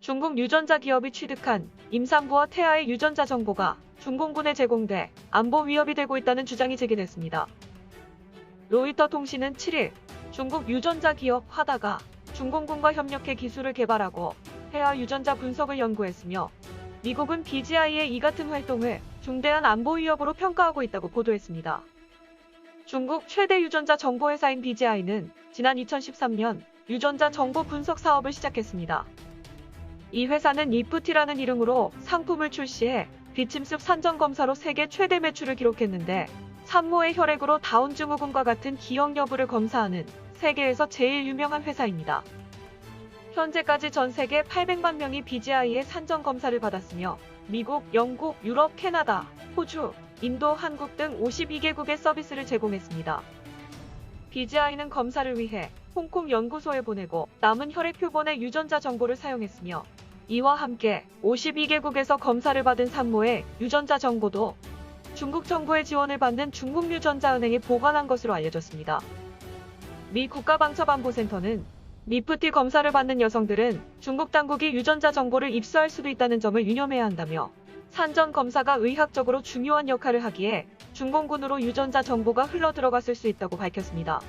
중국 유전자 기업이 취득한 임산부와 태아의 유전자 정보가 중공군에 제공돼 안보 위협이 되고 있다는 주장이 제기됐습니다. 로이터 통신은 7일 중국 유전자 기업 화다가 중공군과 협력해 기술을 개발하고 태아 유전자 분석을 연구했으며 미국은 BGI의 이 같은 활동을 중대한 안보 위협으로 평가하고 있다고 보도했습니다. 중국 최대 유전자 정보회사인 BGI는 지난 2013년 유전자 정보 분석 사업을 시작했습니다. 이 회사는 이프티라는 이름으로 상품을 출시해 비침습 산정 검사로 세계 최대 매출을 기록했는데 산모의 혈액으로 다운 증후군과 같은 기억 여부를 검사하는 세계에서 제일 유명한 회사입니다. 현재까지 전 세계 800만 명이 BGI의 산정 검사를 받았으며 미국, 영국, 유럽, 캐나다, 호주, 인도, 한국 등 52개국에 서비스를 제공했습니다. BGI는 검사를 위해 홍콩 연구소에 보내고 남은 혈액 표본의 유전자 정보를 사용했으며 이와 함께 52개국에서 검사를 받은 산모의 유전자 정보도 중국 정부의 지원을 받는 중국유전자은행에 보관한 것으로 알려졌습니다. 미 국가방첩안보센터는 미프티 검사를 받는 여성들은 중국 당국이 유전자 정보를 입수할 수도 있다는 점을 유념해야 한다며 산정 검사가 의학적으로 중요한 역할을 하기에 중공군으로 유전자 정보가 흘러들어갔을 수 있다고 밝혔습니다.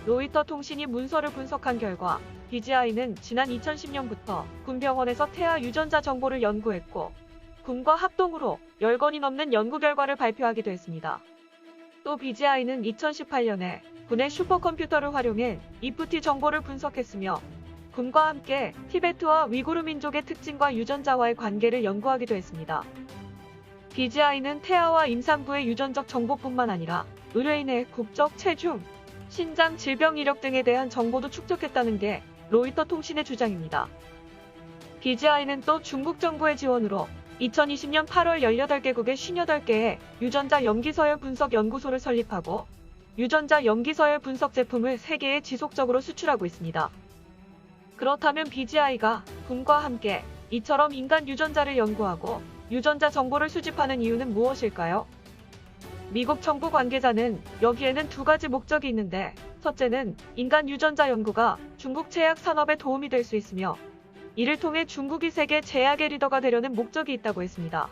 로이터 통신이 문서를 분석한 결과 BGI는 지난 2010년부터 군병원에서 태아 유전자 정보를 연구했고 군과 합동으로 10건이 넘는 연구 결과를 발표하기도 했습니다. 또 BGI는 2018년에 군의 슈퍼컴퓨터를 활용해 이프티 정보를 분석했으며 군과 함께 티베트와 위구르 민족의 특징과 유전자와의 관계를 연구하기도 했습니다. BGI는 태아와 임산부의 유전적 정보뿐만 아니라 의뢰인의 국적, 체중, 신장, 질병 이력 등에 대한 정보도 축적했다는 게 로이터 통신의 주장입니다. BGI는 또 중국 정부의 지원으로 2020년 8월 18개국의 58개의 유전자 염기서열 분석 연구소를 설립하고 유전자 염기서열 분석 제품을 세계에 지속적으로 수출하고 있습니다. 그렇다면 BGI가 군과 함께 이처럼 인간 유전자를 연구하고 유전자 정보를 수집하는 이유는 무엇일까요? 미국 정부 관계자는 여기에는 두 가지 목적이 있는데 첫째는 인간 유전자 연구가 중국 제약 산업에 도움이 될 수 있으며 이를 통해 중국이 세계 제약의 리더가 되려는 목적이 있다고 했습니다.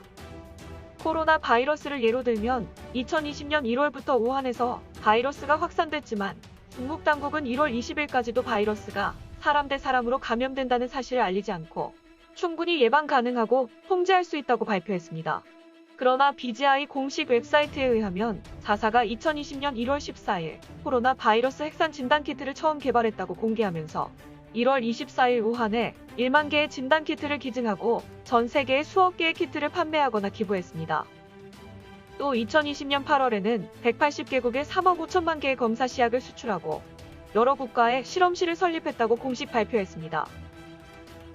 코로나 바이러스를 예로 들면 2020년 1월부터 우한에서 바이러스가 확산됐지만 중국 당국은 1월 20일까지도 바이러스가 사람 대 사람으로 감염된다는 사실을 알리지 않고 충분히 예방 가능하고 통제할 수 있다고 발표했습니다. 그러나 BGI 공식 웹사이트에 의하면 자사가 2020년 1월 14일 코로나 바이러스 핵산 진단키트를 처음 개발했다고 공개하면서 1월 24일 우한에 1만 개의 진단키트를 기증하고 전 세계에 수억 개의 키트를 판매하거나 기부했습니다. 또 2020년 8월에는 180개국에 3억 5천만 개의 검사 시약을 수출하고 여러 국가에 실험실을 설립했다고 공식 발표했습니다.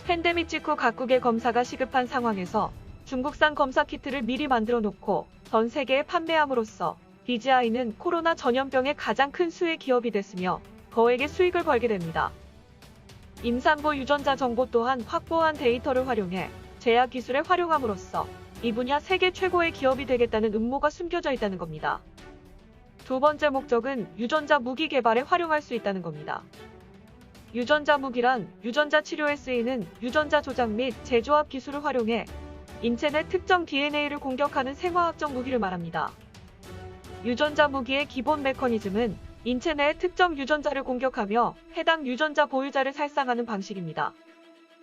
팬데믹 직후 각국의 검사가 시급한 상황에서 중국산 검사 키트를 미리 만들어 놓고 전 세계에 판매함으로써 BGI는 코로나 전염병의 가장 큰 수혜 기업이 됐으며 거액의 수익을 벌게 됩니다. 임산부 유전자 정보 또한 확보한 데이터를 활용해 제약 기술에 활용함으로써 이 분야 세계 최고의 기업이 되겠다는 음모가 숨겨져 있다는 겁니다. 두 번째 목적은 유전자 무기 개발에 활용할 수 있다는 겁니다. 유전자 무기란 유전자 치료에 쓰이는 유전자 조작 및 재조합 기술을 활용해 인체 내 특정 DNA를 공격하는 생화학적 무기를 말합니다. 유전자 무기의 기본 메커니즘은 인체 내의 특정 유전자를 공격하며 해당 유전자 보유자를 살상하는 방식입니다.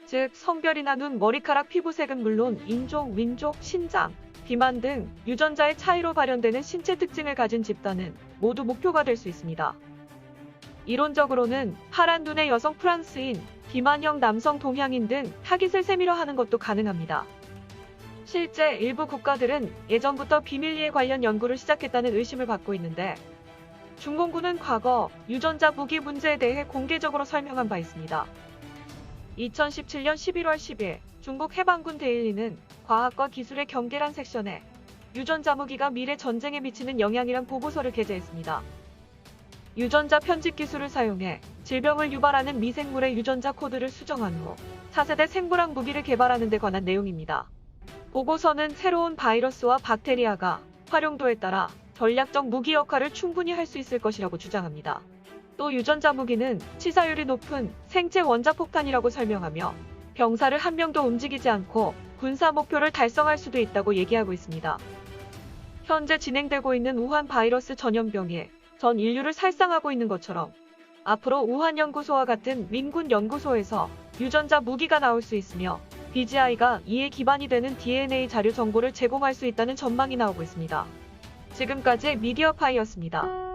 즉 성별이나 눈, 머리카락, 피부색은 물론 인종, 민족, 신장, 비만 등 유전자의 차이로 발현되는 신체 특징을 가진 집단은 모두 목표가 될 수 있습니다. 이론적으로는 파란 눈의 여성 프랑스인, 비만형 남성 동양인 등 타깃을 세밀화 하는 것도 가능합니다. 실제 일부 국가들은 예전부터 비밀리에 관련 연구를 시작했다는 의심을 받고 있는데 중공군은 과거 유전자 무기 문제에 대해 공개적으로 설명한 바 있습니다. 2017년 11월 10일 중국 해방군 데일리는 과학과 기술의 경계란 섹션에 유전자 무기가 미래 전쟁에 미치는 영향이란 보고서를 게재했습니다. 유전자 편집 기술을 사용해 질병을 유발하는 미생물의 유전자 코드를 수정한 후 차세대 생물학 무기를 개발하는 데 관한 내용입니다. 보고서는 새로운 바이러스와 박테리아가 활용도에 따라 전략적 무기 역할을 충분히 할 수 있을 것이라고 주장합니다. 또 유전자 무기는 치사율이 높은 생체 원자폭탄이라고 설명하며 병사를 한 명도 움직이지 않고 군사 목표를 달성할 수도 있다고 얘기하고 있습니다. 현재 진행되고 있는 우한 바이러스 전염병이 전 인류를 살상하고 있는 것처럼 앞으로 우한연구소와 같은 민군 연구소에서 유전자 무기가 나올 수 있으며 BGI가 이에 기반이 되는 DNA 자료 정보를 제공할 수 있다는 전망이 나오고 있습니다. 지금까지 미디어파이였습니다.